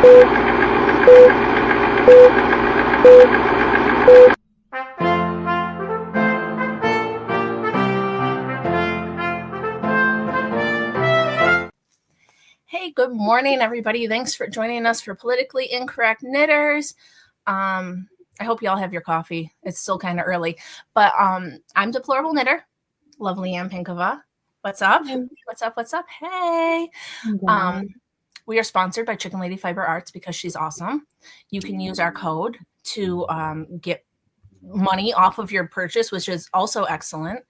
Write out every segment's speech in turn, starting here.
Hey, good morning, everybody. Thanks for joining us for Politically Incorrect Knitters. I hope you all have your coffee. It's still kind of early, but I'm Deplorable Knitter, lovely Ann Pinkova. What's up? Hey. What's up? Hey. We are sponsored by Chicken Lady Fiber Arts because she's awesome. You can use our code to get money off of your purchase, which is also excellent.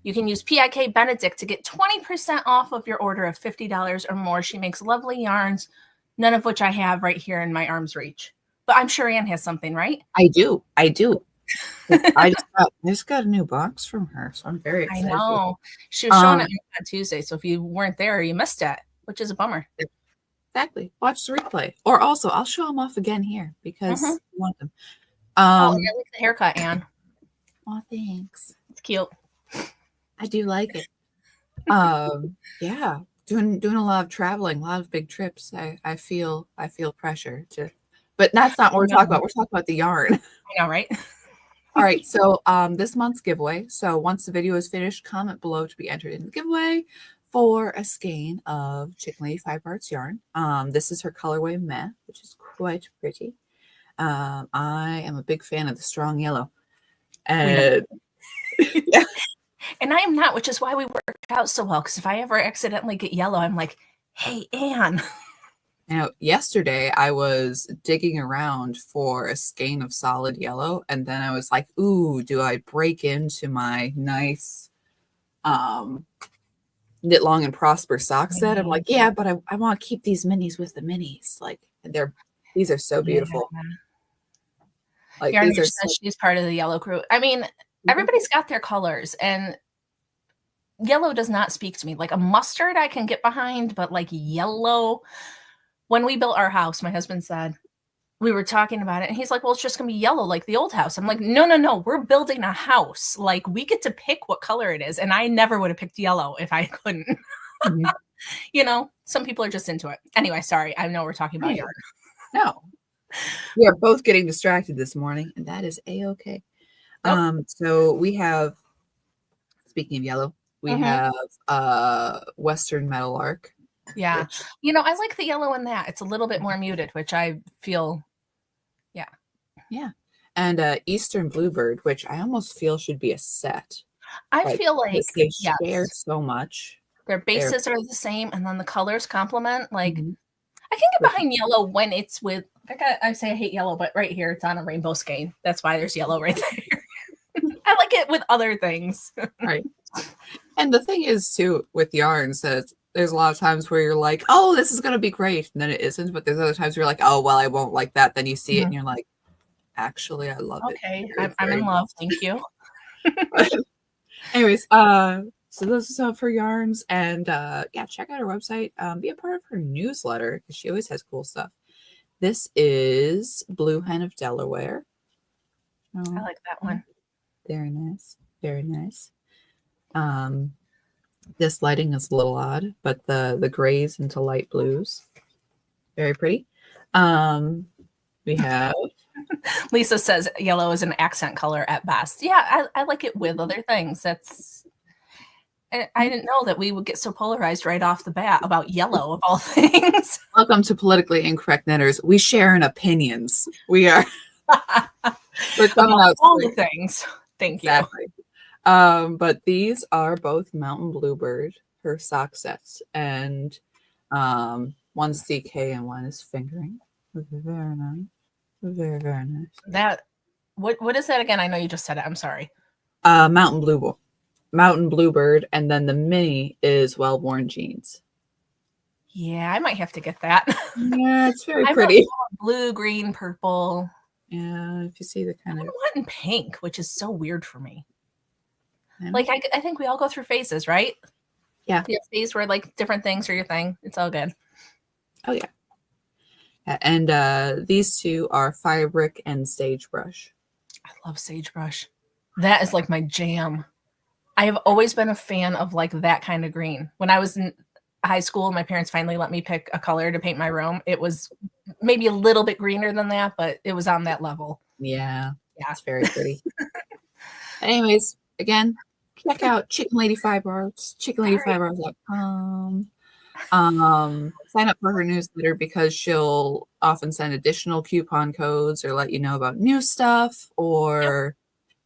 You can use PIK Benedict to get 20% off of your order of $50 or more. She makes lovely yarns, none of which I have right here in my arm's reach. But I'm sure Ann has something, right? I do. I just got a new box from her, so I'm very excited. I know. She was showing it on Tuesday, so if you weren't there, you missed it, which is a bummer. Exactly. Watch the replay. Or also, I'll show them off again here because I want them. I like the haircut, Ann. Oh, thanks. It's cute. I do like it. Yeah, doing a lot of traveling, a lot of big trips. I feel pressure to, but that's not what we're talking about. We're talking about the yarn. I know, right? All right, so this month's giveaway. So once the video is finished, comment below to be entered in the giveaway for a skein of Chicken Lady Fiber Arts yarn. This is her colorway Meh, which is quite pretty. I am a big fan of the strong yellow, and yeah. And I am not, which is why we work out so well. Because if I ever accidentally get yellow, I'm like, hey, Ann. Now, yesterday I was digging around for a skein of solid yellow, and then I was like, ooh, do I break into my nice Knit Long and Prosper sock set? I'm like, yeah, but I want to keep these minis with the minis. Like, these are so beautiful. Yeah. Like, Yarn says she's part of the yellow crew. I mean, everybody's got their colors, and yellow does not speak to me. Like a mustard I can get behind, but like yellow. When we built our house, my husband said, we were talking about it, and he's like, well, it's just gonna be yellow like the old house. I'm like, no, we're building a house. Like, we get to pick what color it is, and I never would have picked yellow if I couldn't. You know, some people are just into it. Anyway, sorry, I know we're talking about yarn. No, we are both getting distracted this morning, and that is a-okay. So we have, speaking of yellow, we have Western Meadowlark. Yeah. Which, you know, I like the yellow in that. It's a little bit more muted, which I feel, yeah. Yeah. And Eastern Bluebird, which I almost feel should be a set. I feel like they share so much. Their bases are the same, and then the colors complement. Like, I can get behind yellow when it's with, like I say I hate yellow, but right here it's on a rainbow skein. That's why there's yellow right there. I like it with other things. Right. And the thing is, too, with yarns, that there's a lot of times where you're like, oh, this is going to be great. And then it isn't. But there's other times where you're like, oh, well, I won't like that. Then you see it and you're like, actually, I love it. Okay, I'm in love. Thank you. Anyways, so those are some for yarns. And yeah, check out her website. Be a part of her newsletter because she always has cool stuff. This is Blue Hen of Delaware. I like that one. Very nice. Very nice. This lighting is a little odd, but the grays into light blues, very pretty. We have Lisa says yellow is an accent color at best. Yeah, I like it with other things. I didn't know that we would get so polarized right off the bat about yellow of all things. Welcome to Politically Incorrect Knitters. We share in opinions. We are. We're coming out all the things. Thank you. Exactly. But these are both Mountain Bluebird, her sock sets, and one's CK and one is fingering. Very nice. Very, very nice. That what is that again? I know you just said it. I'm sorry. Mountain Bluebird, and then the mini is Well-Worn Jeans. Yeah, I might have to get that. Yeah, it's very pretty. Blue, green, purple. Yeah, if you see the kind of one in pink, which is so weird for me. Like, I think we all go through phases, right? Yeah. You have phase where like different things are your thing. It's all good. Oh yeah. And these two are Firebrick and Sagebrush. I love Sagebrush. That is like my jam. I have always been a fan of like that kind of green. When I was in high school, my parents finally let me pick a color to paint my room. It was maybe a little bit greener than that, but it was on that level. Yeah, Yeah. it's very pretty. Anyways, again, check out Chicken Lady Fiber Arts, chickenladyfiberarts.com. Sign up for her newsletter because she'll often send additional coupon codes or let you know about new stuff Yep. or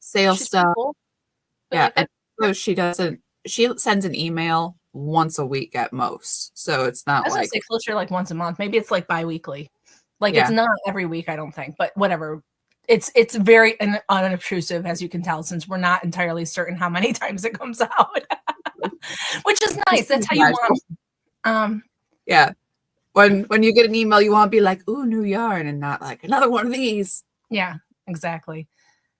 sale She's pretty stuff. cool. We Yeah, like her. and so she sends an email once a week at most. So it's I not was gonna like, say closer like once a month. Maybe it's like bi-weekly. Like it's yeah. not every week, I don't think, but whatever. It's very unobtrusive, as you can tell, since we're not entirely certain how many times it comes out, which is nice. That's how you want. Yeah. When you get an email, you want to be like, ooh, new yarn, and not like another one of these. Yeah, exactly.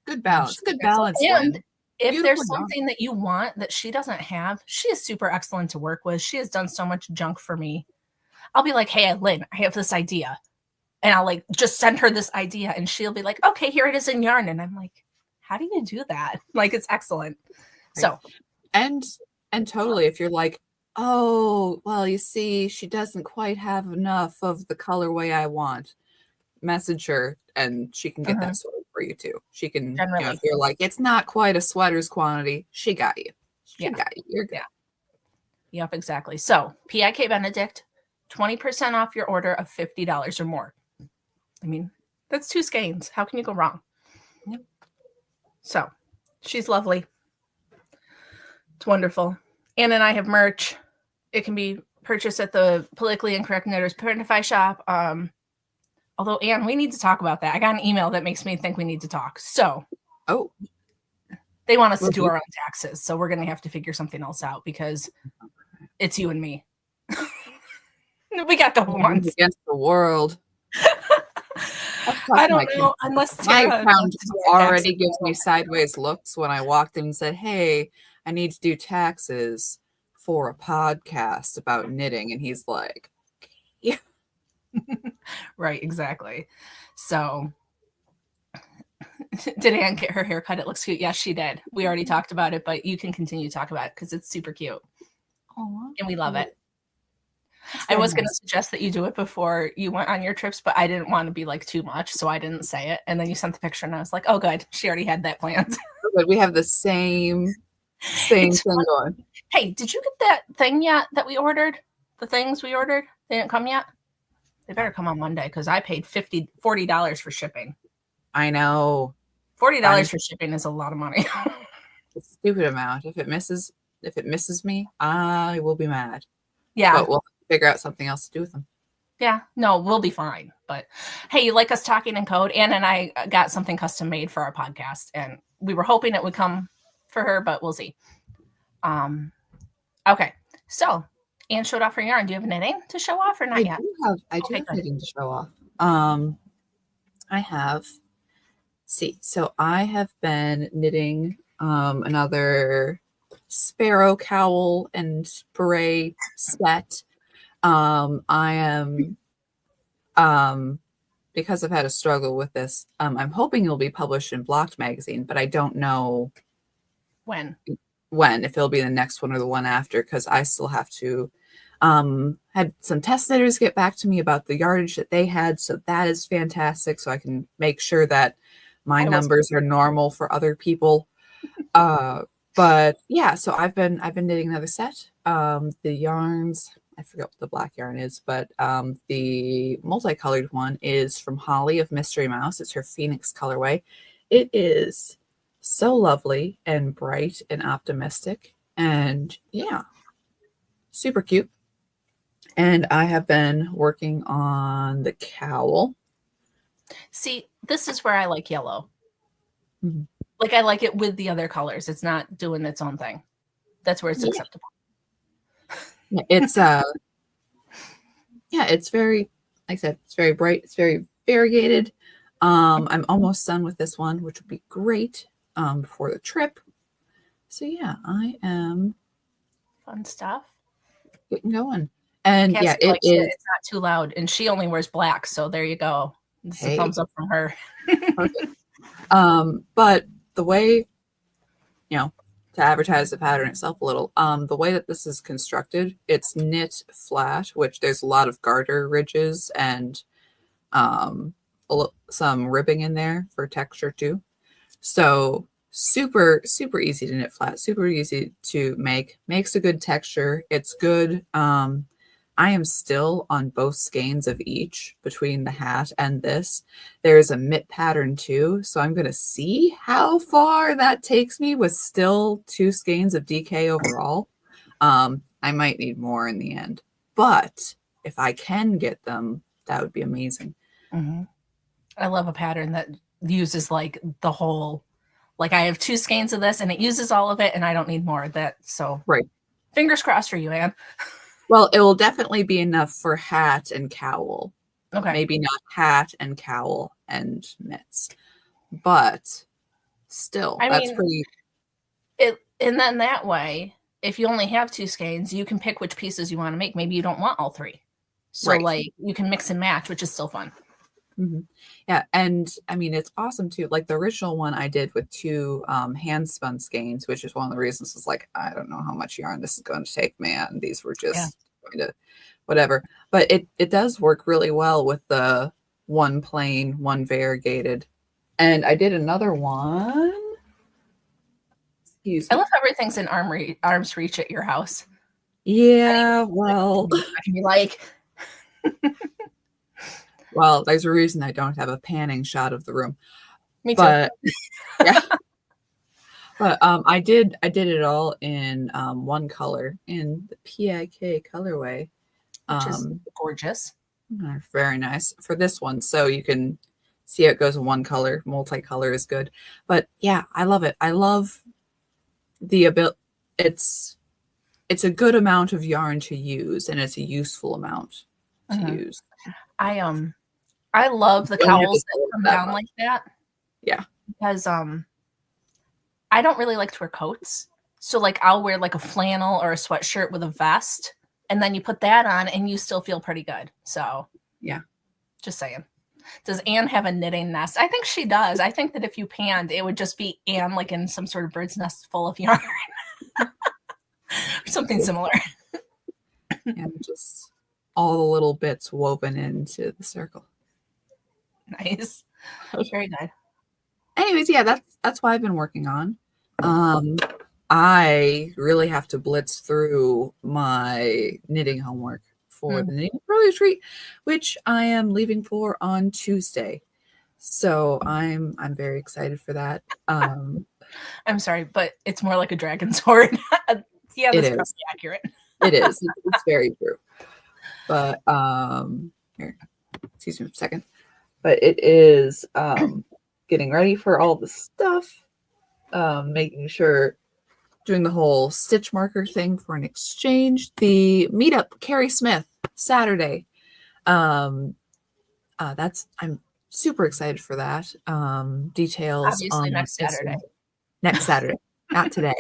Good No, balance. she's Good excellent. balance, And Lynn. if Beautiful there's yarn. something that you want that she doesn't have, she is super excellent to work with. She has done so much junk for me. I'll be like, hey, Lynn, I have this idea. And I'll like just send her this idea and she'll be like, okay, here it is in yarn. And I'm like, how do you do that? Like, it's excellent. Right. So, and totally, if you're like, oh, well, you see, she doesn't quite have enough of the colorway I want, message her and she can get that sorted for you too. She can, generally, if you're like, it's not quite a sweater's quantity, she got you. She got you. You're good. Yeah. Yep, exactly. So, PIK Benedict, 20% off your order of $50 or more. I mean, that's 2 skeins. How can you go wrong? Yep. So, she's lovely. It's wonderful. Ann and I have merch. It can be purchased at the Politically Incorrect Knitters Printify shop. Although, Ann, we need to talk about that. I got an email that makes me think we need to talk. So, they want us to do our own taxes. So, we're going to have to figure something else out because it's you and me. We got a couple months. Against the world. I don't know. Unless my accountant already gives me sideways looks when I walked in and said, hey, I need to do taxes for a podcast about knitting. And he's like, yeah. Right, exactly. So did Anne get her haircut? It looks cute. Yes, she did. We already talked about it, but you can continue to talk about it because it's super cute. Aww. And we love it. I was going to suggest that you do it before you went on your trips, but I didn't want to be like too much, so I didn't say it. And then you sent the picture and I was like, oh, good. She already had that planned. But we have the same thing going. Hey, did you get that thing yet that we ordered? The things we ordered? They didn't come yet? They better come on Monday because I paid $40 for shipping. I know. $40 for shipping is a lot of money. It's a stupid amount. If it misses me, I will be mad. Yeah. But we'll figure out something else to do with them. Yeah, no, we'll be fine. But hey, you like us talking in code? Ann and I got something custom made for our podcast, and we were hoping it would come for her, but we'll see. Okay, so Ann showed off her yarn. Do you have knitting to show off or not yet? I do have knitting to show off. I have. So I have been knitting another sparrow cowl and beret set. I am because I've had a struggle with this. I'm hoping it'll be published in Blocked magazine, but I don't know when if it'll be the next one or the one after, because I still have to had some test knitters get back to me about the yardage that they had, so that is fantastic, so I can make sure that my numbers are normal for other people. But yeah, so I've been knitting another set. The yarns, I forget what the black yarn is, but the multicolored one is from Holly of Mystery Mouse. It's her Phoenix colorway. It is so lovely and bright and optimistic, and yeah, super cute. And I have been working on the cowl. See, this is where I like yellow. Mm-hmm. Like I like it with the other colors. It's not doing its own thing. That's where it's acceptable. It's it's very, like I said, it's very bright. It's very variegated. I'm almost done with this one, which would be great for the trip. So yeah, I am fun stuff. Getting going. And yeah, it's not too loud. And she only wears black, so there you go. It's a thumbs up from her. Perfect. But the way, to advertise the pattern itself a little, the way that this is constructed, it's knit flat, which there's a lot of garter ridges and um, some ribbing in there for texture too. So super, super easy to knit flat, super easy to make, makes a good texture. It's good. I am still on both skeins of each between the hat and this. There's a mitt pattern too. So I'm going to see how far that takes me with still 2 skeins of DK overall. I might need more in the end, but if I can get them, that would be amazing. Mm-hmm. I love a pattern that uses like the whole, like I have 2 skeins of this and it uses all of it and I don't need more of that. So right. Fingers crossed for you, Anne. Well, it will definitely be enough for hat and cowl. Okay. Maybe not hat and cowl and mitts, but still, that's pretty. And then that way, if you only have 2 skeins, you can pick which pieces you want to make. Maybe you don't want all 3. So right. like you can mix and match, which is still fun. Mm-hmm. Yeah, and I mean it's awesome too. Like the original one I did with 2 hand spun skeins, which is one of the reasons is like I don't know how much yarn this is going to take, man. These were just going to whatever. But it does work really well with the one plain, one variegated. And I did another one. Excuse me. I love everything's in arm's reach at your house. Yeah, well, I can be like. Well, there's a reason I don't have a panning shot of the room. Me too. But yeah. But I did it all in one color in the PIK colorway. Which is gorgeous. Very nice for this one. So you can see it goes in one color. Multicolor is good. But yeah, I love it. I love the ability. It's a good amount of yarn to use, and it's a useful amount to use. I love the cowls that come down like that. Yeah. Because I don't really like to wear coats. So like I'll wear like a flannel or a sweatshirt with a vest, and then you put that on and you still feel pretty good. So yeah. Just saying. Does Anne have a knitting nest? I think she does. I think that if you panned, it would just be Anne like in some sort of bird's nest full of yarn. Or something similar. And just all the little bits woven into the circle. Nice. Very good. Anyways, yeah, that's what I've been working on. I really have to blitz through my knitting homework for the knitting pro retreat, which I am leaving for on Tuesday. So I'm very excited for that. I'm sorry, but it's more like a dragon sword. Yeah, that's probably accurate. It is. It's very true. But here, excuse me a second. But it is getting ready for all the stuff, making sure, doing the whole stitch marker thing for an exchange. The meetup, Carrie Smith, Saturday. I'm super excited for that. Details obviously next Saturday. Next Saturday, not today.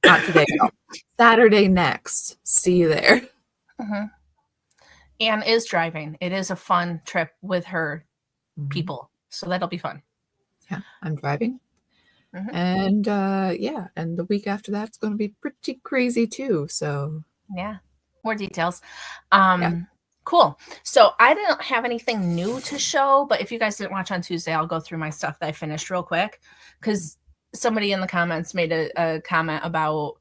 Not today. No. Saturday next. See you there. Anne is driving. It is a fun trip with her people, so that'll be fun. Yeah, I'm driving. And yeah, and the week after that's going to be pretty crazy too. So yeah, more details. Cool. So I didn't have anything new to show, but if you guys didn't watch on Tuesday, I'll go through my stuff that I finished real quick, because somebody in the comments made a comment about,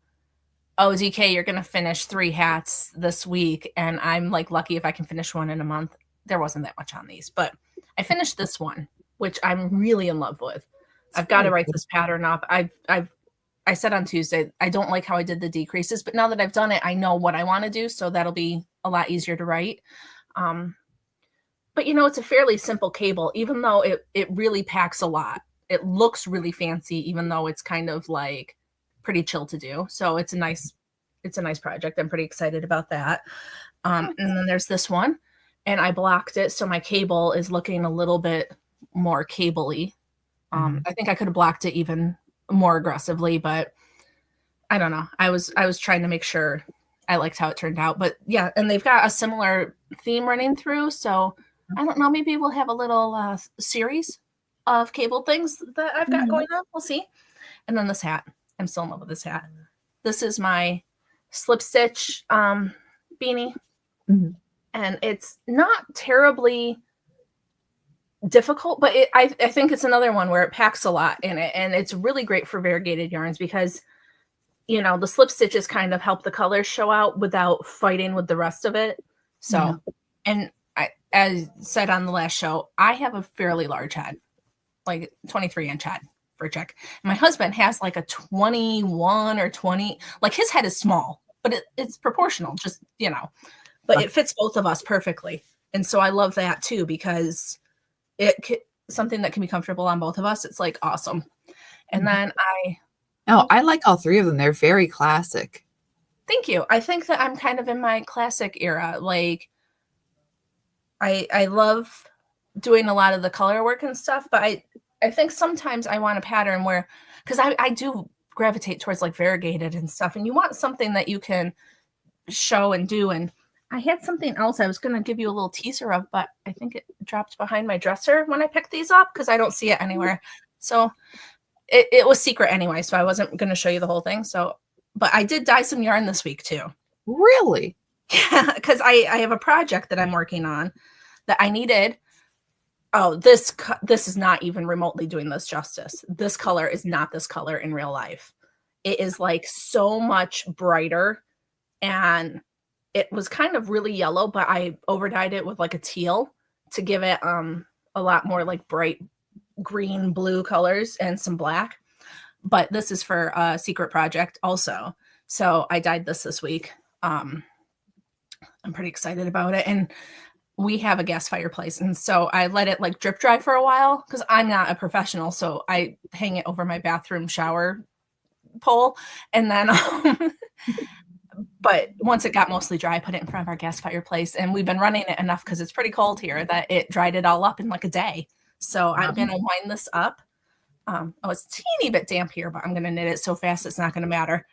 oh, DK, you're going to finish 3 hats this week. And I'm like lucky if I can finish one in a month. There wasn't that much on these, but I finished this one, which I'm really in love with. I've got to write this pattern up. I said on Tuesday, I don't like how I did the decreases, but now that I've done it, I know what I want to do. So that'll be a lot easier to write. But you know, it's a fairly simple cable, even though it really packs a lot. It looks really fancy, even though it's kind of like pretty chill to do. So it's a nice project. I'm pretty excited about that. And then there's this one, and I blocked it. So my cable is looking a little bit more cable-y. I think I could have blocked it even more aggressively, but I don't know. I was trying to make sure I liked how it turned out. But yeah, and they've got a similar theme running through. So I don't know. Maybe we'll have a little series of cable things that I've got going on. We'll see. And then this hat. I'm still in love with this hat. This is my slip stitch beanie. And it's not terribly difficult, but I think it's another one where it packs a lot in it, and it's really great for variegated yarns because the slip stitches kind of help the colors show out without fighting with the rest of it. So, and as said on the last show, I have a fairly large head, like 23-inch head for a chick. And my husband has like a 21 or 20, like his head is small, but it's proportional, just, but it fits both of us perfectly. And so I love that too, because something that can be comfortable on both of us. It's like awesome. And then I like all three of them. They're very classic. Thank you. I think that I'm kind of in my classic era. Like I love doing a lot of the color work and stuff, but I think sometimes I want a pattern where, because I do gravitate towards like variegated and stuff, and you want something that you can show and do. And I had something else I was going to give you a little teaser of, but I think it dropped behind my dresser when I picked these up because I don't see it anywhere. So it was secret anyway, so I wasn't going to show you the whole thing. So, but I did dye some yarn this week too. Really? Yeah, because I have a project that I'm working on that I needed. Oh, this is not even remotely doing this justice. This color is not this color in real life. It is like so much brighter, and it was kind of really yellow, but I overdyed it with like a teal to give it a lot more like bright green, blue colors and some black. But this is for a secret project also. So I dyed this week. I'm pretty excited about it. And we have a gas fireplace. And so I let it like drip dry for a while because I'm not a professional. So I hang it over my bathroom shower pole. And then, but once it got mostly dry, I put it in front of our gas fireplace. And we've been running it enough because it's pretty cold here that it dried it all up in like a day. So I'm going to wind this up. It's a teeny bit damp here, but I'm going to knit it so fast it's not going to matter.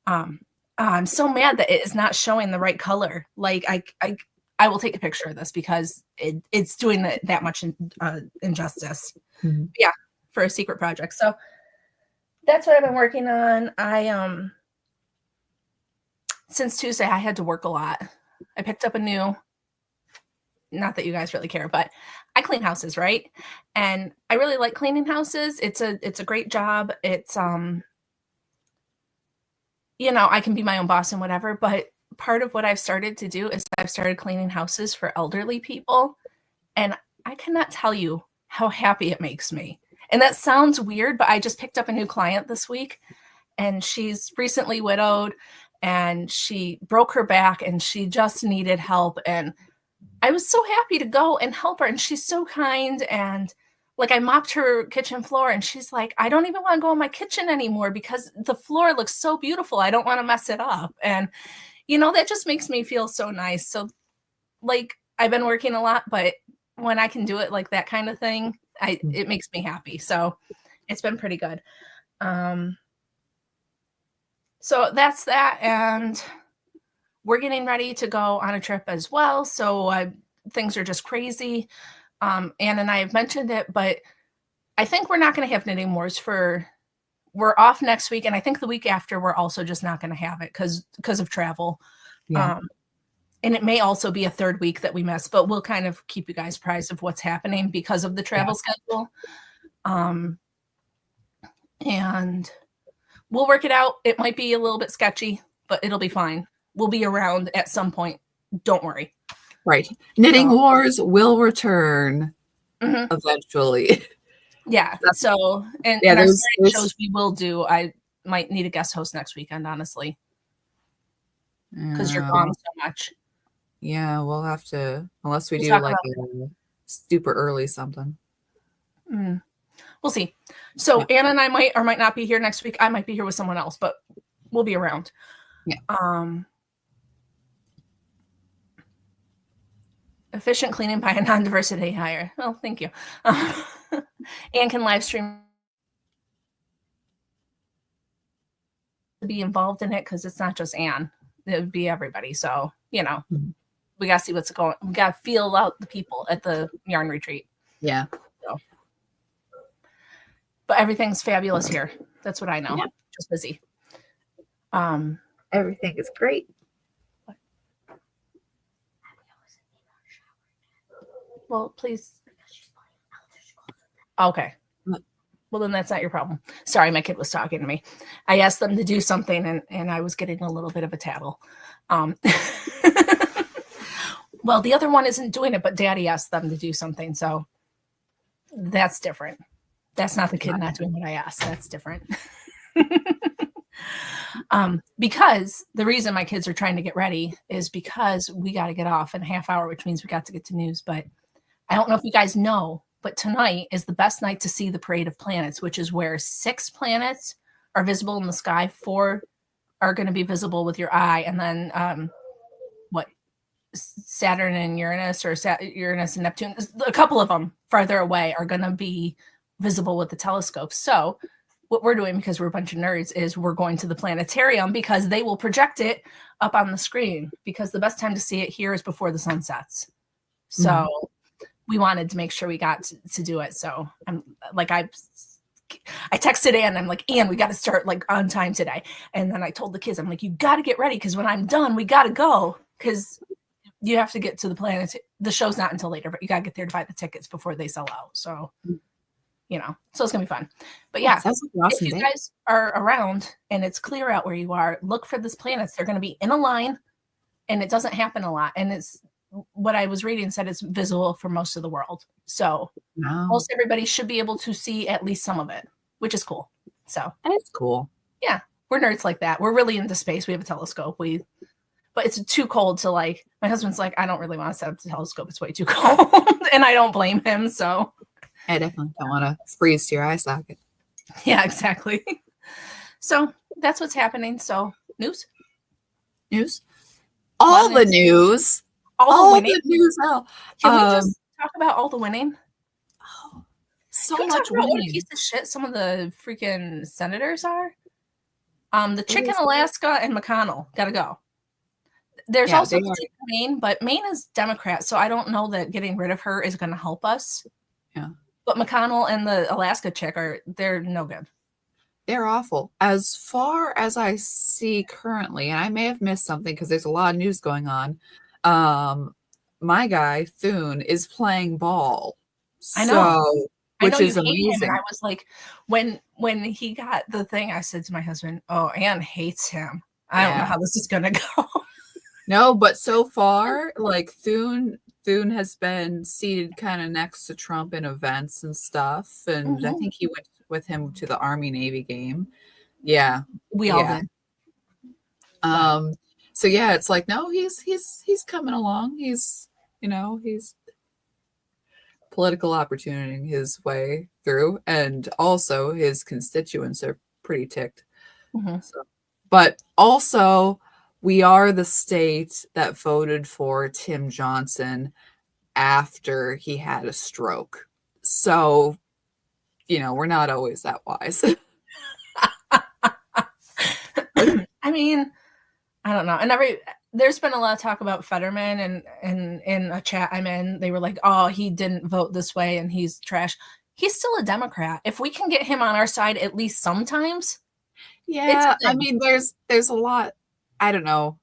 I'm so mad that it is not showing the right color. Like I will take a picture of this because it's doing that much injustice. Mm-hmm. Yeah, for a secret project. So that's what I've been working on. Since Tuesday, I had to work a lot. I picked up a new, not that you guys really care, but I clean houses, right? And I really like cleaning houses. It's a great job. It's, I can be my own boss and whatever, but part of what I've started to do is I've started cleaning houses for elderly people. And I cannot tell you how happy it makes me. And that sounds weird, but I just picked up a new client this week, and she's recently widowed, and she broke her back, and she just needed help. And I was so happy to go and help her. And she's so kind. And like I mopped her kitchen floor, and she's like, I don't even want to go in my kitchen anymore because the floor looks so beautiful. I don't want to mess it up. And, that just makes me feel so nice. So like I've been working a lot, but when I can do it like that kind of thing, it makes me happy. So it's been pretty good. So that's that. And we're getting ready to go on a trip as well. So things are just crazy. Anne and I have mentioned it, but I think we're not going to have knitting wars we're off next week. And I think the week after, we're also just not going to have it because of travel. Yeah. And it may also be a third week that we miss, but we'll kind of keep you guys apprised of what's happening because of the travel schedule. And we'll work it out. It might be a little bit sketchy, but it'll be fine. We'll be around at some point. Don't worry. Right. Knitting wars will return eventually. Yeah. So, and our shows we will do, I might need a guest host next weekend, honestly. Because you're gone so much. Yeah, we'll have to, unless we do like a super early something. We'll see. So Anna and I might or might not be here next week. I might be here with someone else, but we'll be around. Yeah. Efficient cleaning by a non-diversity hire. Well, thank you. Anne can live stream. Be involved in it because it's not just Anne. It would be everybody. So, we got to see what's going on. We got to feel out the people at the yarn retreat. Yeah. So. But everything's fabulous here. That's what I know. Yeah. Just busy. Everything is great. Well, please. Okay. But Well, then that's not your problem. Sorry, my kid was talking to me. I asked them to do something, and I was getting a little bit of a tattle. Um, well, the other one isn't doing it, but Daddy asked them to do something, so that's different. That's not the kid not doing what I asked. That's different. Because the reason my kids are trying to get ready is because we got to get off in a half hour, which means we got to get to news. But I don't know if you guys know, but tonight is the best night to see the Parade of Planets, which is where 6 planets are visible in the sky. 4 are going to be visible with your eye, and then what? Saturn and Uranus, or Uranus and Neptune, a couple of them farther away, are going to be visible with the telescope. So what we're doing, because we're a bunch of nerds, is we're going to the planetarium because they will project it up on the screen, because the best time to see it here is before the sun sets. So we wanted to make sure we got to do it. So I'm like, I texted Ann, I'm like, Ann, we got to start like on time today. And then I told the kids, I'm like, you got to get ready, because when I'm done, we got to go, because you have to get to the planet. The show's not until later, but you got to get there to buy the tickets before they sell out. So, you know, so it's going to be fun. But yeah, that's an awesome if you day. guys are around and it's clear out where you are, look for these planets. They're going to be in a line, and it doesn't happen a lot. And it's what I was reading said it's visible for most of the world. So most everybody should be able to see at least some of it, which is cool. So that's cool. Yeah, we're nerds like that. We're really into space. We have a telescope. But it's too cold to, like, my husband's like, I don't really want to set up the telescope. It's way too cold. And I don't blame him. So I definitely don't want to freeze to your eye socket. Yeah, exactly. So that's what's happening. So news. All the news. All the news. Can we just talk about all the winning? So much winning. What a piece of shit some of the freaking senators are. The chick in Alaska and McConnell gotta go. There's also Maine, but Maine is Democrat, so I don't know that getting rid of her is going to help us. Yeah. But McConnell and the Alaska chick they're no good. They're awful. As far as I see currently, and I may have missed something because there's a lot of news going on. My guy Thune is playing ball. I know. Which is amazing. And I was like, when he got the thing, I said to my husband, "Oh, Ann hates him. I don't know how this is going to go." No, but so far, like Thune has been seated kind of next to Trump in events and stuff, and I think he went with him to the Army-Navy game. Yeah, we all did. So yeah, it's like, no, he's coming along. He's political opportunity his way through, and also his constituents are pretty ticked. So, but also, we are the state that voted for Tim Johnson after he had a stroke. So, we're not always that wise. I mean, I don't know. And there's been a lot of talk about Fetterman, and in a chat I'm in, they were like, "Oh, he didn't vote this way and he's trash." He's still a Democrat. If we can get him on our side at least sometimes. Yeah, I mean, there's a lot. I don't know.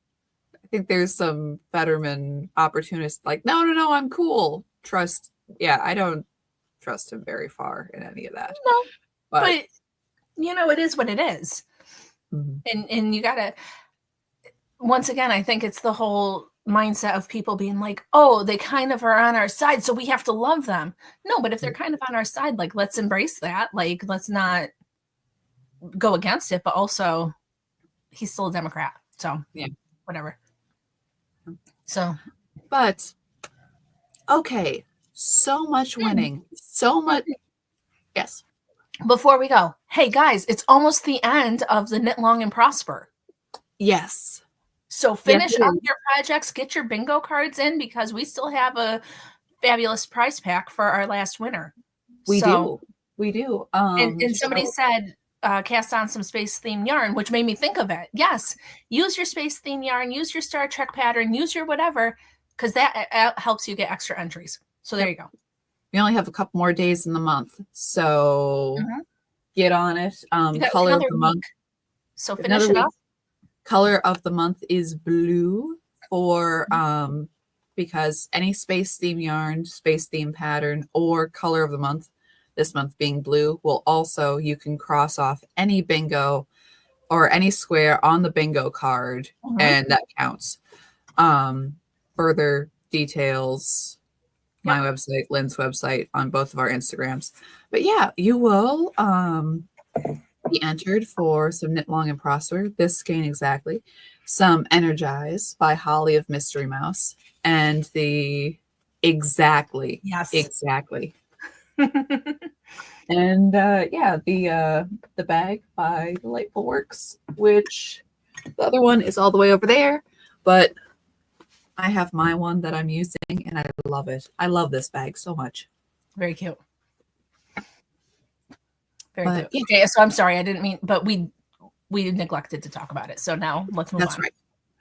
I think there's some Fetterman opportunists like, no, I'm cool. I don't trust him very far in any of that. No, but it is what it is. And you gotta, once again, I think it's the whole mindset of people being like, oh, they kind of are on our side, so we have to love them. No, but if they're kind of on our side, like, let's embrace that. Like, let's not go against it, but also he's still a Democrat. So yeah, whatever. So, but okay, so much winning, so much. Yes. Before we go, hey guys, it's almost the end of the Knit Long and Prosper. Yes. So finish up your projects, get your bingo cards in, because we still have a fabulous prize pack for our last winner. We do. And somebody said, cast on some space theme yarn, which made me think of it. Yes, use your space theme yarn, use your Star Trek pattern, use your whatever, because that helps you get extra entries. So there you go. We only have a couple more days in the month, so get on it. Color of the month. So finish it up. Color of the month is blue for because any space theme yarn, space theme pattern, or color of the month this month being blue, will also, you can cross off any bingo or any square on the bingo card, and that counts. Further details, my website, Lynn's website, on both of our Instagrams. But yeah, you will be entered for some Knit Long and Prosper, this skein exactly, some Energize by Holly of Mystery Mouse, and the exactly. And yeah, the bag by Delightful Works, which the other one is all the way over there, but I have my one that I'm using and I love it. I love this bag so much. Very cute. Very cute. Okay, so I'm sorry, I didn't mean, but we neglected to talk about it. So now let's move on. That's right.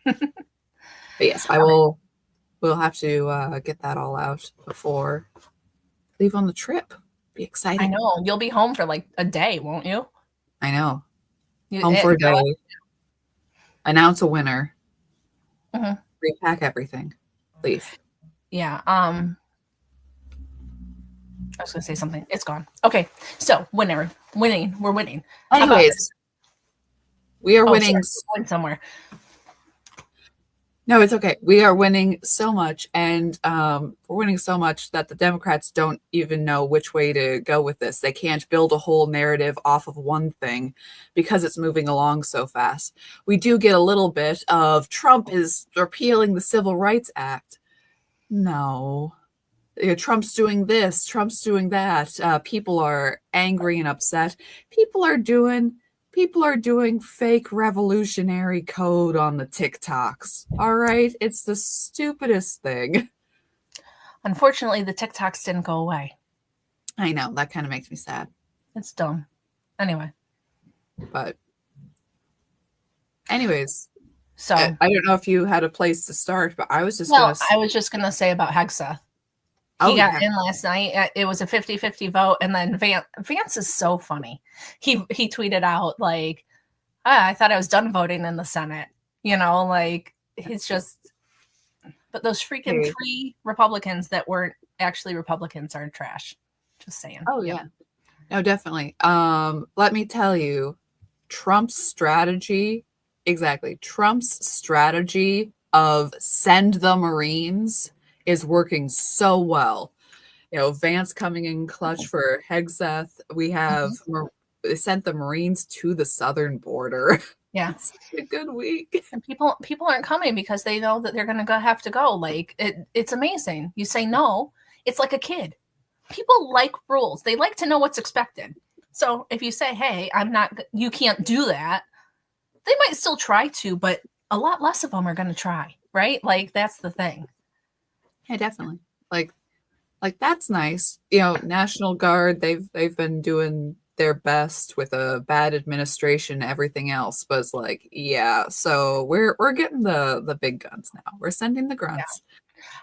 But yes, we'll have to get that all out before leave on the trip. Be excited. I know. You'll be home for like a day, won't you? I know. Home for a day. Announce a winner. Repack everything. Leave. Yeah. I was gonna say something. It's gone. Okay. So winning. We're winning. Anyways, we are winning. Going somewhere. No, it's okay. We are winning so much, and we're winning so much that the Democrats don't even know which way to go with this. They can't build a whole narrative off of one thing because it's moving along so fast. We do get a little bit of Trump is repealing the Civil Rights Act. No. Trump's doing this, Trump's doing that. People are angry and upset. People are doing fake revolutionary code on the TikToks. All right? It's the stupidest thing. Unfortunately, the TikToks didn't go away. I know. That kind of makes me sad. It's dumb. Anyway. But anyways. So I don't know if you had a place to start, but I was just going to say about Hegseth. He got in last night. It was a 50-50 vote. And then Vance is so funny. He tweeted out like, I thought I was done voting in the Senate. You know, like he's just, but those freaking 3 Republicans that weren't actually Republicans are trash. Just saying. Oh, yeah. No, definitely. Let me tell you, Trump's strategy of send the Marines is working so well. You know, Vance coming in clutch for Hegseth. We have they sent the Marines to the southern border. Yeah, it's a good week. And people aren't coming because they know that they're going to have to go. Like it's amazing. You say no, it's like a kid. People like rules. They like to know what's expected. So if you say, "Hey, you can't do that," they might still try to, but a lot less of them are going to try, right? Like that's the thing. Yeah, definitely. Like that's nice. You know, National Guard, they've been doing their best with a bad administration and everything else, but it's like, yeah, so we're getting the big guns now. We're sending the grunts.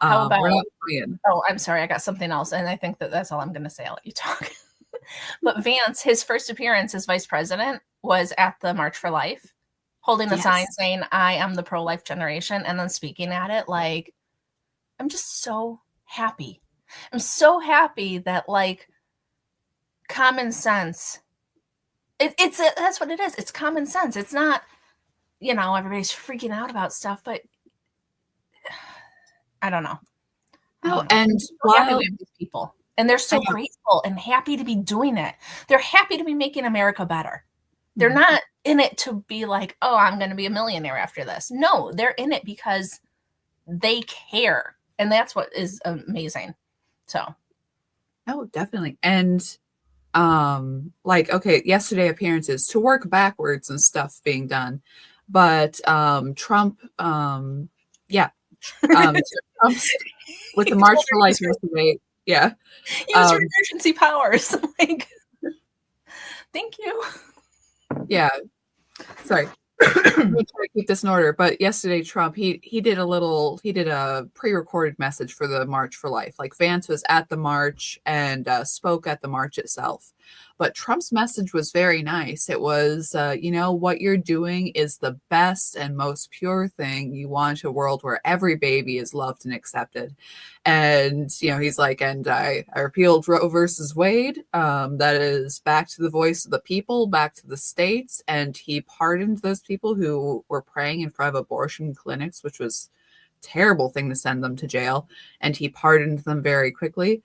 Yeah. How about we're not playing. Oh, I'm sorry, I got something else, and I think that's all I'm going to say. I'll let you talk. But Vance, his first appearance as vice president was at the March for Life, holding a sign saying, "I am the pro-life generation," and then speaking at it. Like, I'm just so happy. I'm so happy that like common sense. That's what it is. It's common sense. It's not, everybody's freaking out about stuff, but I don't know. And while these people, and they're so grateful and happy to be doing it. They're happy to be making America better. They're not in it to be like, oh, I'm going to be a millionaire after this. No, they're in it because they care. And that's what is amazing. So. Oh, definitely. And yesterday appearances to work backwards and stuff being done. But Trump, Trump's with the March for Life yesterday. Yeah. Use your emergency powers. Like, thank you. Yeah. Sorry. I'm trying to keep this in order, but yesterday Trump he did a pre-recorded message for the March for Life. Like Vance was at the march and spoke at the march itself, But Trump's message was very nice. It was, what you're doing is the best and most pure thing. You want a world where every baby is loved and accepted. And, he's like, and I repealed Roe versus Wade. That is back to the voice of the people, back to the states. And he pardoned those people who were praying in front of abortion clinics, which was a terrible thing to send them to jail. And he pardoned them very quickly.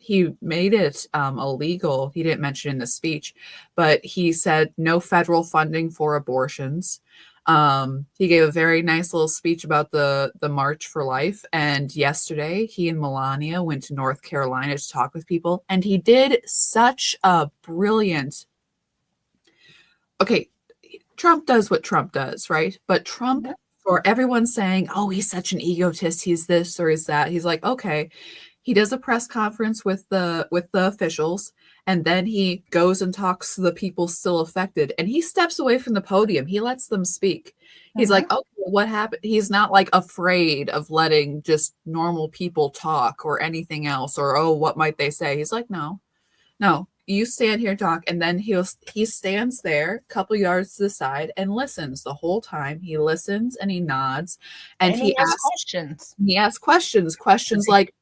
He made it illegal. He didn't mention in the speech, but he said no federal funding for abortions. He gave a very nice little speech about the March for Life. And yesterday, he and Melania went to North Carolina to talk with people. And he did such a brilliant. Okay, Trump does what Trump does, right? But Trump, for everyone saying, oh, he's such an egotist, he's this or he's that, he's like, okay. He does a press conference with the officials, and then he goes and talks to the people still affected, and he steps away from the podium. He lets them speak. He's like, okay, what happened? He's not like afraid of letting just normal people talk or anything else, or, oh, what might they say? He's like, no, you stand here and talk. And then he stands there a couple yards to the side and listens the whole time. He listens and he nods and he asks questions. He asks questions like,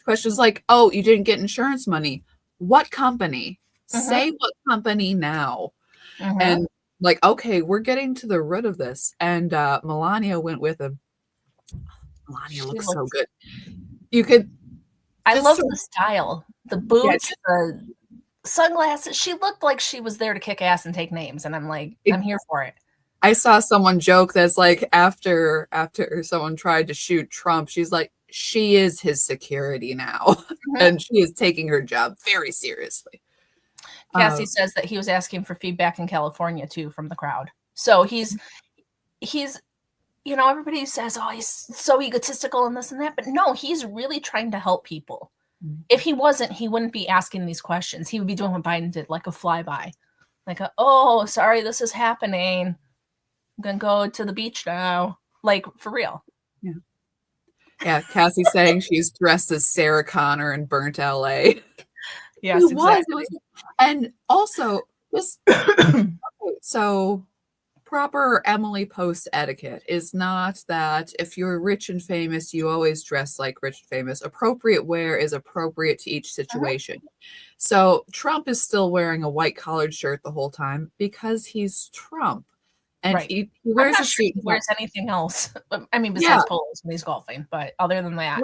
questions like, oh, you didn't get insurance money. What company? Say what company now. And like, okay, we're getting to the root of this. And Melania went with him. Melania looks so good. You could. I love the style, the boots, the sunglasses. She looked like she was there to kick ass and take names. And I'm like, I'm here for it. I saw someone joke that's like after someone tried to shoot Trump, she's like, she is his security now. And she is taking her job very seriously. Cassie says that he was asking for feedback in California too from the crowd. So he's everybody says, oh, he's so egotistical and this and that, but no, he's really trying to help people. If he wasn't, he wouldn't be asking these questions. He would be doing what Biden did, like a flyby, like oh, sorry, this is happening. I'm gonna go to the beach now, like for real. Yeah, Cassie saying she's dressed as Sarah Connor in Burnt LA. Yes, exactly. And also this so proper Emily Post etiquette is not that if you're rich and famous, you always dress like rich and famous. Appropriate wear is appropriate to each situation. So Trump is still wearing a white collared shirt the whole time because he's Trump. And he wears a suit. He wears anything else. I mean, besides polos when he's golfing, but other than that,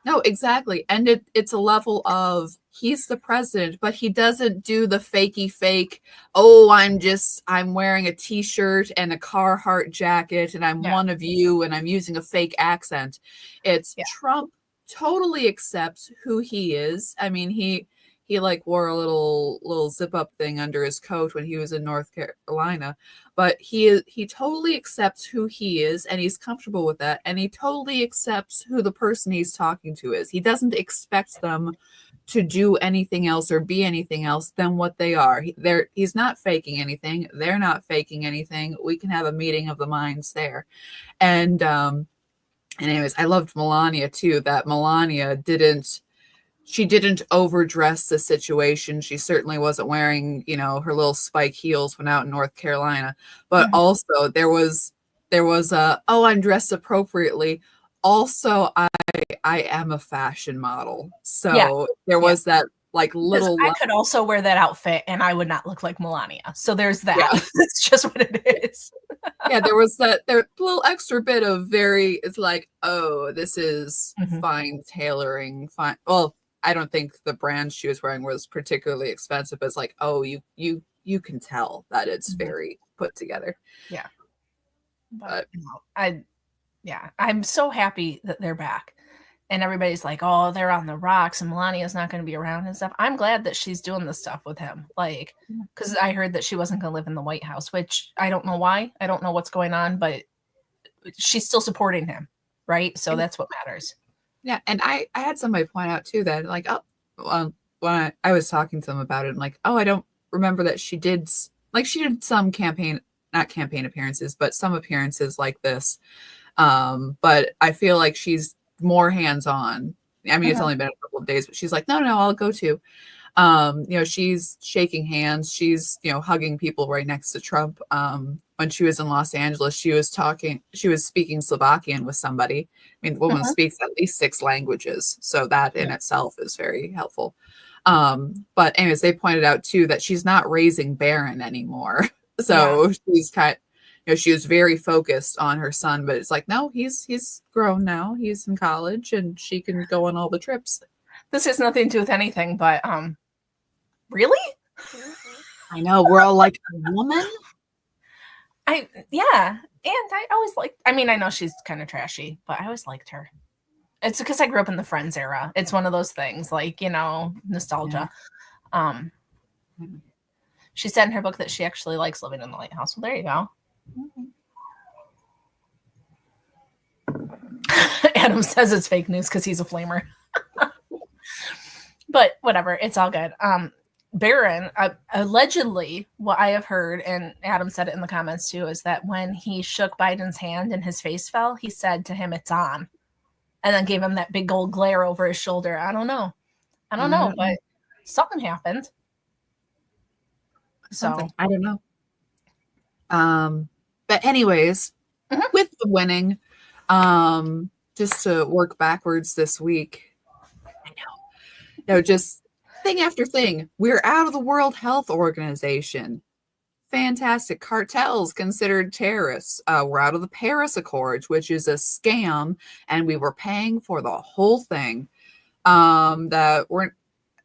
no, exactly. And it's a level of he's the president, but he doesn't do the fakey fake. Oh, I'm wearing a t-shirt and a Carhartt jacket and I'm one of you and I'm using a fake accent. It's Trump totally accepts who he is. I mean, he like wore a little zip up thing under his coat when he was in North Carolina, but he totally accepts who he is and he's comfortable with that. And he totally accepts who the person he's talking to is. He doesn't expect them to do anything else or be anything else than what they are. He's not faking anything. They're not faking anything. We can have a meeting of the minds there. And anyways, I loved Melania too, that Melania didn't overdress the situation. She certainly wasn't wearing, her little spike heels when out in North Carolina. But also there was I'm dressed appropriately. Also, I am a fashion model. So there was that like little. I could also wear that outfit and I would not look like Melania. So there's that. Yeah. It's just what it is. There was that little extra bit of it's like, oh, this is fine tailoring. Fine. Well, I don't think the brand she was wearing was particularly expensive. But it's like, oh, you can tell that it's very put together. Yeah. But I'm so happy that they're back. And everybody's like, oh, they're on the rocks and Melania's not going to be around and stuff. I'm glad that she's doing this stuff with him. Like, because I heard that she wasn't going to live in the White House, which I don't know why. I don't know what's going on, but she's still supporting him. Right. So that's what matters. Yeah. And I had somebody point out too that like, when I was talking to them about it, I'm like, oh, I don't remember that she did some not campaign appearances, but some appearances like this. But I feel like she's more hands-on, I mean, it's only been a couple of days, but she's like, no, I'll go too. She's shaking hands. She's, hugging people right next to Trump. When she was in Los Angeles, she was speaking Slovakian with somebody. I mean, the woman speaks at least 6 languages. So that in itself is very helpful. But anyways, they pointed out too, that she's not raising Barron anymore. So she's she was very focused on her son, but it's like, no, he's grown now. He's in college and she can go on all the trips. This has nothing to do with anything, but really? I know, we're all like, a woman? And I always I know she's kind of trashy, but I always liked her. It's because I grew up in the Friends era. It's one of those things, nostalgia. Yeah. She said in her book that she actually likes living in the lighthouse. Well, there you go. Adam says it's fake news because he's a flamer. But whatever, it's all good. Barron, allegedly, what I have heard, and Adam said it in the comments too, is that when he shook Biden's hand and his face fell, he said to him, "It's on," and then gave him that big gold glare over his shoulder. I don't know, but something happened. Something. I don't know. But anyways, with the winning, just to work backwards this week, I know, just thing after thing. We're out of the World Health Organization. Fantastic. Cartels considered terrorists. We're out of the Paris Accords, which is a scam, and we were paying for the whole thing. That we're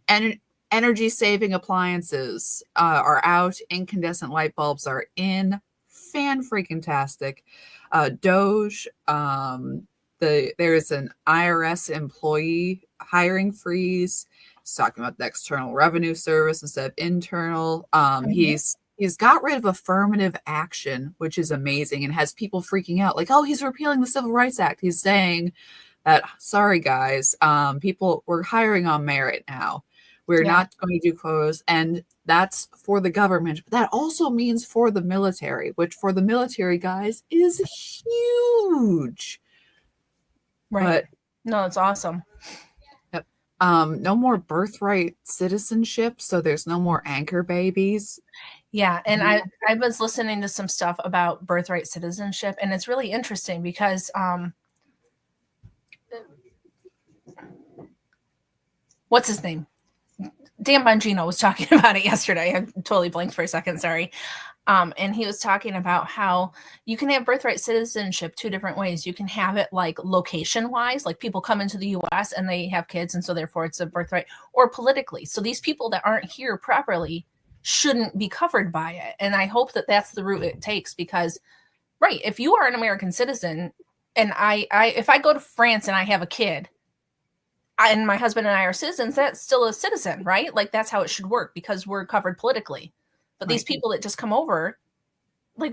energy saving appliances are out. Incandescent light bulbs are in. Fan-freaking-tastic. Doge. There's an IRS employee hiring freeze. He's talking about the External Revenue Service instead of internal. He's got rid of affirmative action, which is amazing, and has people freaking out like, oh, he's repealing the Civil Rights Act. He's saying that, sorry, guys, we're hiring on merit now. We're not going to do quotas, and that's for the government. But that also means for the military, which for the military guys is huge. Right. But, no, it's awesome. Yep. No more birthright citizenship, so there's no more anchor babies. Yeah, and I was listening to some stuff about birthright citizenship, and it's really interesting because what's his name? Dan Bongino was talking about it yesterday. I totally blanked for a second, sorry. And he was talking about how you can have birthright citizenship 2 different ways. You can have it like location-wise, like people come into the U.S. and they have kids, and so therefore it's a birthright, or politically. So these people that aren't here properly shouldn't be covered by it. And I hope that that's the route it takes because, right, if you are an American citizen, and if I go to France and I have a kid, and my husband and I are citizens, that's still a citizen, right? Like that's how it should work because we're covered politically. But these people that just come over, like,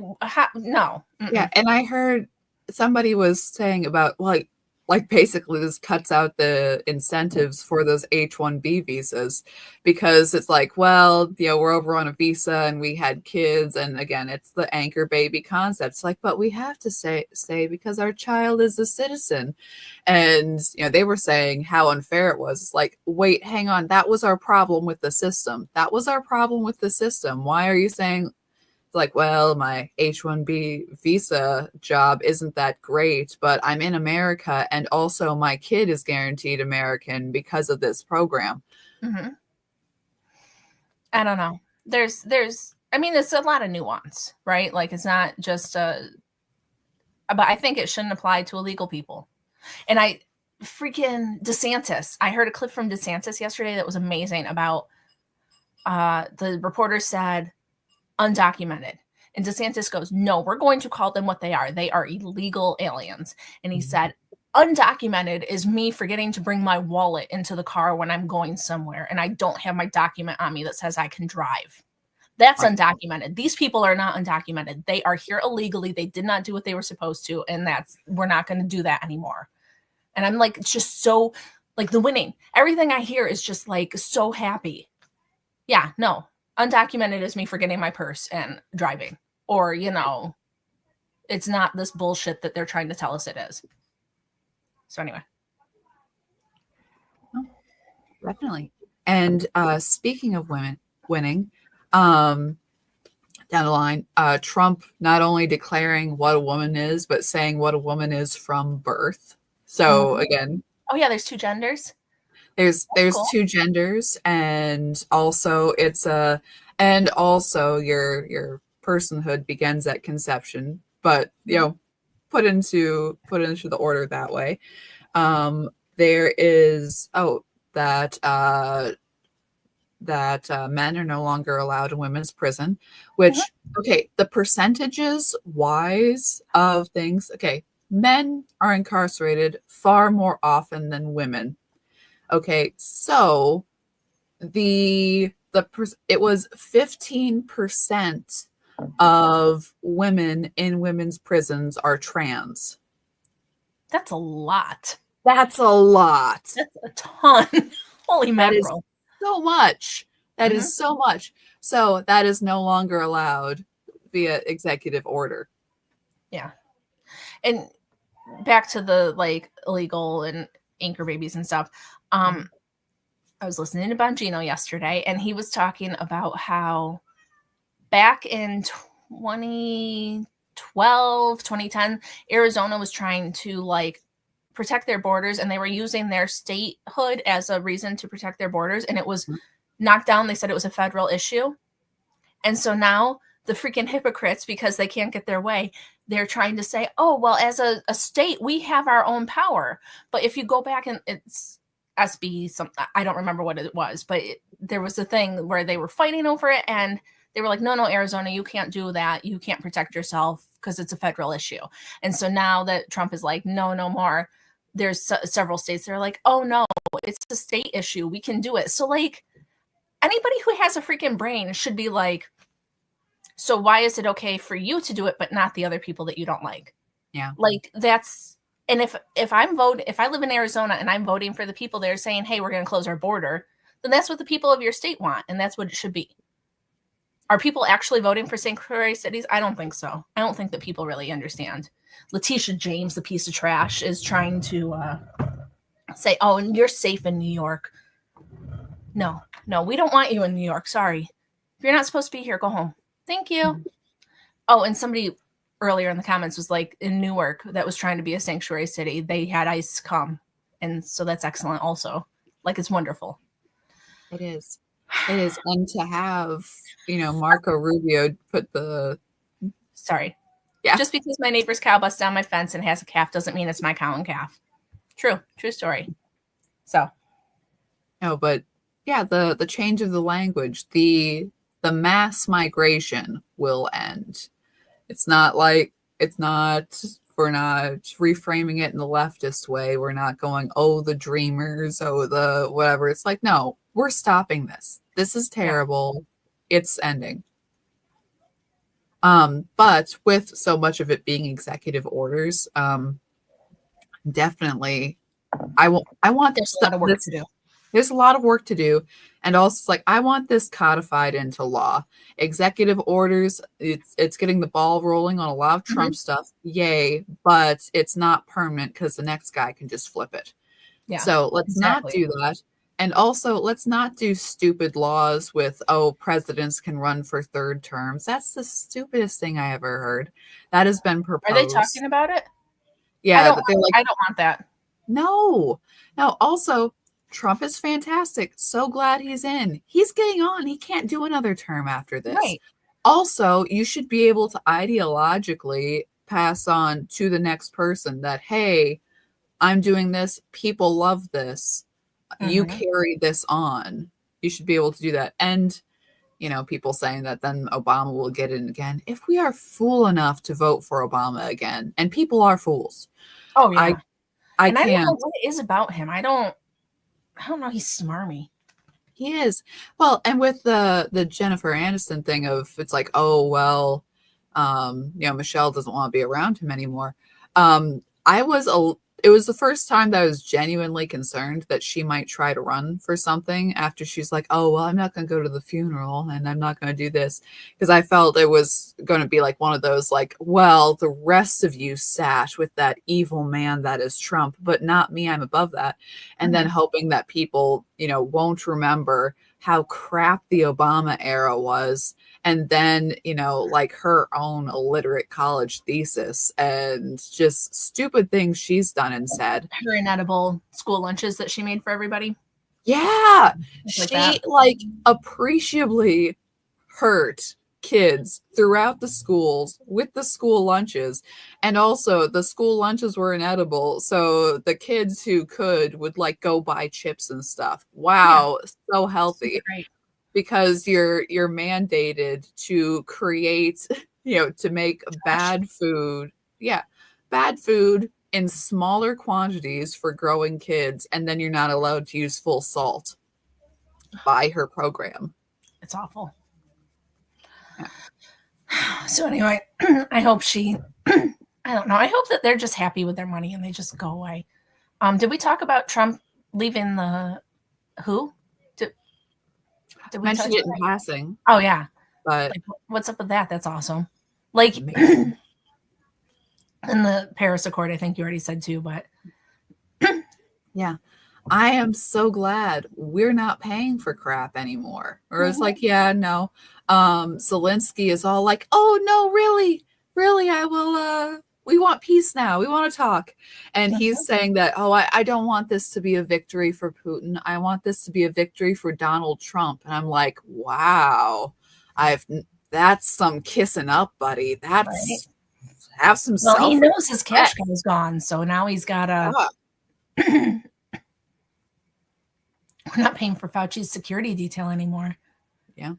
no. Yeah, and I heard somebody was saying about, like basically this cuts out the incentives for those H-1B visas because it's like, well, we're over on a visa and we had kids. And again, it's the anchor baby concept. It's like, but we have to stay because our child is a citizen. And, they were saying how unfair it was. It's like, wait, hang on. That was our problem with the system. Why are you saying, like, well, my H-1B visa job isn't that great, but I'm in America and also my kid is guaranteed American because of this program. I don't know. There's it's a lot of nuance, right? Like it's not just but I think it shouldn't apply to illegal people. And freaking DeSantis, I heard a clip from DeSantis yesterday that was amazing about the reporter said, undocumented. And DeSantis goes, no, we're going to call them what they are. They are illegal aliens. And he said, undocumented is me forgetting to bring my wallet into the car when I'm going somewhere and I don't have my document on me that says I can drive. That's undocumented. These people are not undocumented. They are here illegally. They did not do what they were supposed to. And we're not going to do that anymore. And I'm like, it's just so like the winning. Everything I hear is just like so happy. Yeah, no. Undocumented is me forgetting my purse and driving. Or, it's not this bullshit that they're trying to tell us it is. So anyway. Definitely. And speaking of women winning, um, down the line, Trump not only declaring what a woman is, but saying what a woman is from birth. So Mhm. again, Oh, yeah, there's 2 genders? That's there's cool. two genders, and also it's a and also your personhood begins at conception, but Mhm. put into the order that way. There is that men are no longer allowed in women's prison, Mhm. which, okay, the percentages wise of things, okay, men are incarcerated far more often than women. Okay, so it was 15% of women in women's prisons are trans. That's a lot. That's a lot. That's a ton. Holy That is mackerel. so much. That Mhm. is so much. So that is no longer allowed via executive order. Yeah. And back to the, like, illegal and anchor babies and stuff. Mhm. I was listening to Bongino yesterday, and he was talking about how back in 2012, 2010, Arizona was trying to, like, protect their borders, and they were using their statehood as a reason to protect their borders, and it was knocked down. They said it was a federal issue. And so now the freaking hypocrites, because they can't get their way, they're trying to say, oh, well, as a state, we have our own power. But if you go back and it's SB, I don't remember what it was, but there was a thing where they were fighting over it. And they were like, no, Arizona, you can't do that. You can't protect yourself because it's a federal issue. And so now that Trump is like, no, no more, there's several states that are like, oh, no, it's a state issue. We can do it. So, like, anybody who has a freaking brain should be like, so why is it okay for you to do it but not the other people that you don't like? Yeah. Like, that's, and if I live in Arizona and I'm voting for the people that are saying, hey, we're going to close our border, then that's what the people of your state want, and that's what it should be. Are people actually voting for sanctuary cities? I don't think so. I don't think that people really understand. Letitia James, the piece of trash, is trying to say, oh, and you're safe in New York. No, we don't want you in New York. Sorry. If you're not supposed to be here, go home. Thank you. Mhm. Oh, and somebody earlier in the comments was like, in Newark, that was trying to be a sanctuary city, they had ICE come. And so that's excellent also. Like, it's wonderful. It is. It is. And to have, Marco Rubio put Sorry. yeah. Just because my neighbor's cow busts down my fence and has a calf doesn't mean it's my cow and calf. True story. So, No, but yeah, the change of the language, the mass migration will end. It's not like it's not we're not reframing it in the leftist way. We're not going, oh, the dreamers, oh, the whatever. It's like, no, we're stopping this. This is yeah. terrible. It's ending. But with so much of it being executive orders, definitely I want There's a lot of work this. to do. There's a lot of work to do. And also, it's like, I want this codified into law. Executive orders, it's getting the ball rolling on a lot of Trump Mhm. stuff. Yay. But it's not permanent because the next guy can just flip it. Yeah, So let's not exactly. do that. And also, let's not do stupid laws with, oh, presidents can run for third terms. That's the stupidest thing I ever heard. That has been Are they proposed. talking about it? Yeah, that they're like, I don't want that. no. No, also, Trump is fantastic. So glad he's in. He's getting on. He can't do another term after this. Right. Also, you should be able to ideologically pass on to the next person that, hey, I'm doing this. People love this. You Mm-hmm. carry this on. You should be able to do that. And, people saying that then Obama will get in again. If we are fool enough to vote for Obama again, and people are fools, Oh I yeah. I And I don't know can't. what it is about him. I don't know. He's smarmy. He is. Well, and with the Jennifer Aniston thing of it's like, oh well, Michelle doesn't want to be around him anymore. I was it was the first time that I was genuinely concerned that she might try to run for something after she's like, oh, well, I'm not going to go to the funeral and I'm not going to do this. Because I felt it was going to be like one of those, like, well, the rest of you sat with that evil man that is Trump, but not me. I'm above that. And then hoping that people, won't remember how crap the Obama era was. And then, like her own illiterate college thesis and just stupid things she's done and said. Her Inedible school lunches that she made for everybody. Yeah. She appreciably hurt kids throughout the schools with the school lunches. And also the school lunches were inedible. So the kids who could would like go buy chips and stuff. Wow. Yeah. So healthy. Right. Because you're mandated to create, to make bad food. Yeah. Bad food in smaller quantities for growing kids. And then you're not allowed to use full salt by her program. It's awful. Yeah. So anyway, I hope I don't know. I hope that they're just happy with their money and they just go away. Did we talk about Trump leaving the WHO? Did we mention it in passing? Oh yeah, but like, what's up with that? That's awesome. Like in the Paris Accord, I think you already said too, but yeah, I am so glad we're not paying for crap anymore. Or it's like, yeah, no. Zelensky is all like, oh no, really, I will. We want peace now. We want to talk. And he's saying that, oh, I don't want this to be a victory for Putin. I want this to be a victory for Donald Trump. And I'm like, wow, that's some kissing up, buddy. That's right. Have some self. Well, he knows his cash cow is gone. So now he's got to. We're not paying for Fauci's security detail anymore. Yeah.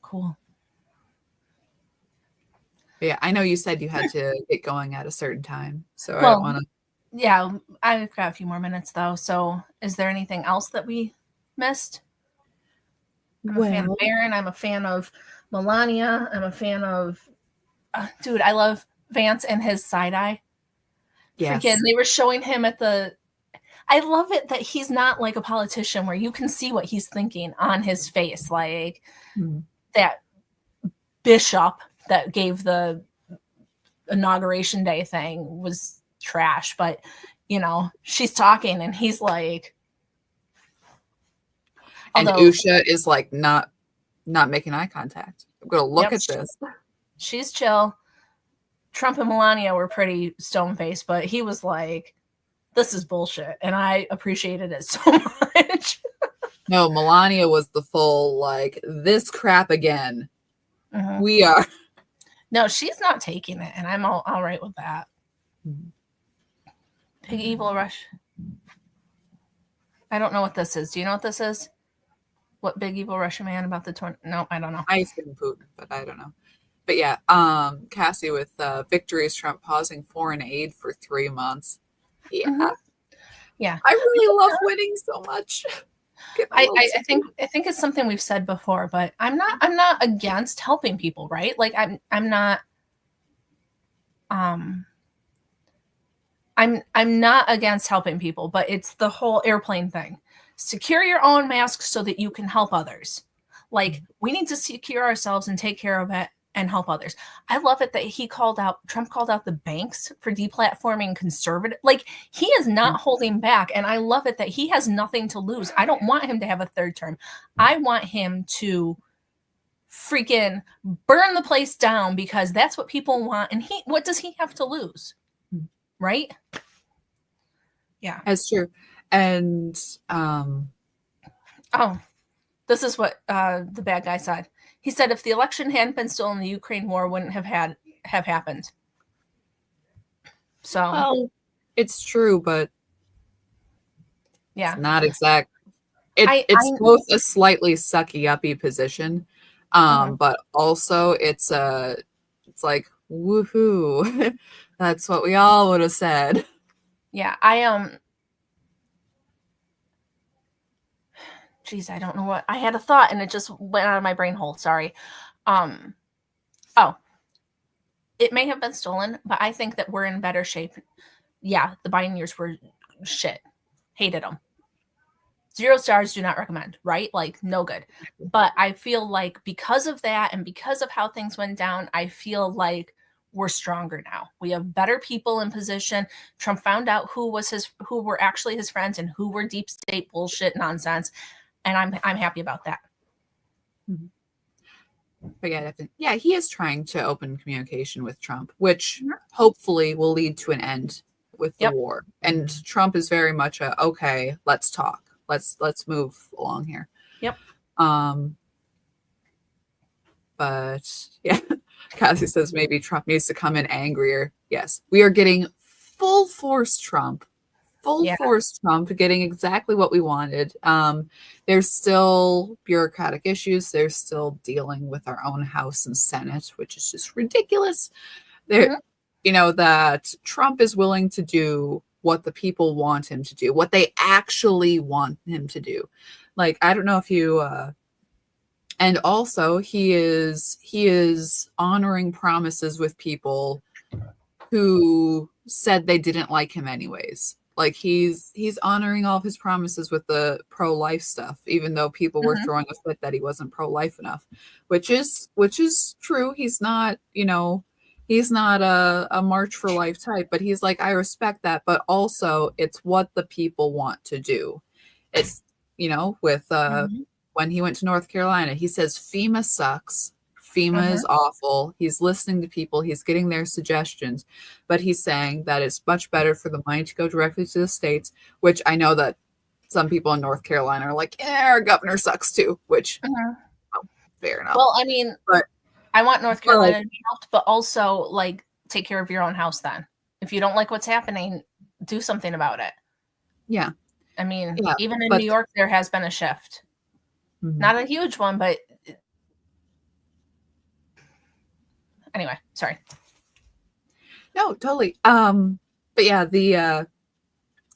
Cool. Yeah, I know you said you had to get going at a certain time, so I don't want to. Yeah, I've got a few more minutes though. So, is there anything else that we missed? I'm a fan of Barron. I'm a fan of Melania. I'm a fan of, dude. I love Vance and his side eye. Yes. Freaking, they were showing him at the. I love it that he's not like a politician where you can see what he's thinking on his face, like that bishop that gave the inauguration day thing was trash, but she's talking and he's like, and Usha is like not making eye contact. I'm gonna look at this. She's chill. Trump and Melania were pretty stone-faced, but he was like, this is bullshit, and I appreciated it so much. No, Melania was the full like, this crap again. We are. No, she's not taking it, and I'm all right with that. Big Evil Rush. I don't know what this is. Do you know what this is? What Big Evil Russian Man about the No, I don't know. I assume Putin, but I don't know. But yeah, Cassie with victories Trump pausing foreign aid for 3 months. Yeah. Yeah. I really love winning so much. I think it's something we've said before, but I'm not against helping people, right? Like I'm not against helping people, but it's the whole airplane thing. Secure your own mask so that you can help others. Like we need to secure ourselves and take care of it and help others. I love it that Trump called out the banks for deplatforming conservative. Like he is not holding back. And I love it that he has nothing to lose. I don't want him to have a third term. I want him to freaking burn the place down because that's what people want. And what does he have to lose? Right? Yeah. That's true. And, this is what the bad guy said. He said if the election hadn't been stolen, the Ukraine war wouldn't have happened. So, well, it's true, but yeah, it's not exact. It's both a slightly sucky-uppy position, but also it's like woohoo. That's what we all would have said. Yeah, Geez, I don't know what I had a thought and it just went out of my brain hole. Sorry. it may have been stolen, but I think that we're in better shape. Yeah, the Biden years were shit. Hated them. 0 stars, do not recommend, right? Like, no good. But I feel like because of that and because of how things went down, I feel like we're stronger now. We have better people in position. Trump found out who were actually his friends and who were deep state bullshit nonsense. And I'm happy about that. Mm-hmm. But yeah, he is trying to open communication with Trump, which hopefully will lead to an end with the war. And Trump is very much okay, let's talk. Let's move along here. Yep. But yeah, Cassie says maybe Trump needs to come in angrier. Yes, we are getting full force Trump getting exactly what we wanted. There's still bureaucratic issues. There's still dealing with our own House and Senate, which is just ridiculous. That Trump is willing to do what the people want him to do, what they actually want him to do. Like, I don't know if you and also he is honoring promises with people who said they didn't like him anyways. Like, he's honoring all of his promises with the pro-life stuff, even though people were throwing a fit that he wasn't pro-life enough, which is true. He's not, he's not a March for Life type, but he's like, I respect that, but also it's what the people want to do. It's, with when he went to North Carolina, he says FEMA sucks. FEMA is awful. He's listening to people. He's getting their suggestions, but he's saying that it's much better for the money to go directly to the states, which I know that some people in North Carolina are like, our governor sucks too, which fair enough. Well, I mean, but I want North Carolina to be helped, but also, like, take care of your own house then. If you don't like what's happening, do something about it. Yeah. I mean, even in New York, there has been a shift. Not a huge one, but anyway, sorry. No, totally. But yeah,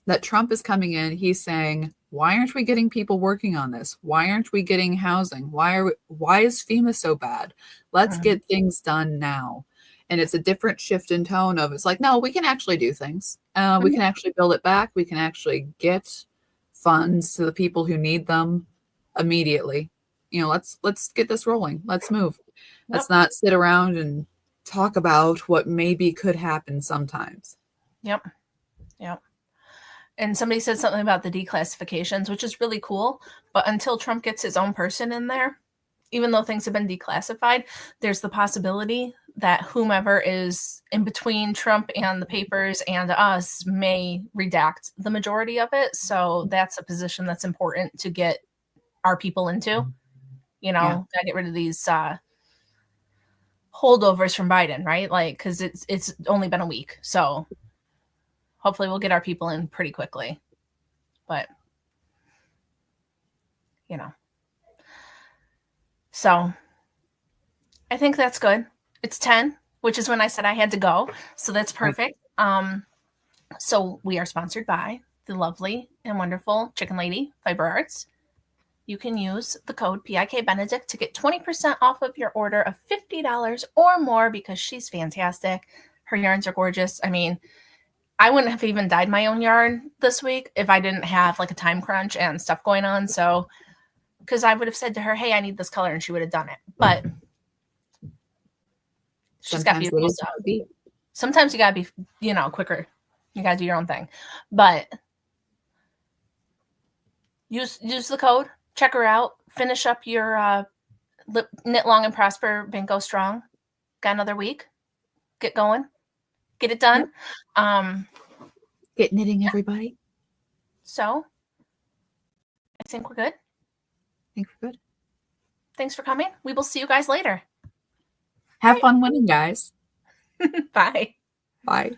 that Trump is coming in, he's saying, why aren't we getting people working on this? Why aren't we getting housing? Why is FEMA so bad? Let's get things done now. And it's a different shift in tone of, it's like, no, we can actually do things. We can actually build it back. We can actually get funds to the people who need them immediately. Let's get this rolling. Let's move. Let's not sit around and talk about what maybe could happen sometimes. Yep. And somebody said something about the declassifications, which is really cool. But until Trump gets his own person in there, even though things have been declassified, there's the possibility that whomever is in between Trump and the papers and us may redact the majority of it. So that's a position that's important to get our people into. Gotta get rid of these holdovers from Biden, right? Like, because it's only been a week. So hopefully we'll get our people in pretty quickly. But, so I think that's good. It's 10, which is when I said I had to go. So that's perfect. So we are sponsored by the lovely and wonderful Chicken Lady Fiber Arts. You can use the code PIKBenedict to get 20% off of your order of $50 or more because she's fantastic. Her yarns are gorgeous. I mean, I wouldn't have even dyed my own yarn this week if I didn't have like a time crunch and stuff going on. So, because I would have said to her, hey, I need this color, and she would have done it. But she's got beautiful stuff. Sometimes you got to be, quicker. You got to do your own thing. But use the code. Check her out. Finish up your Knit Long and Prosper Bingo Strong. Got another week. Get going. Get it done. Get knitting, everybody. So, I think we're good. Thanks for coming. We will see you guys later. Have fun winning, guys. Bye. Bye.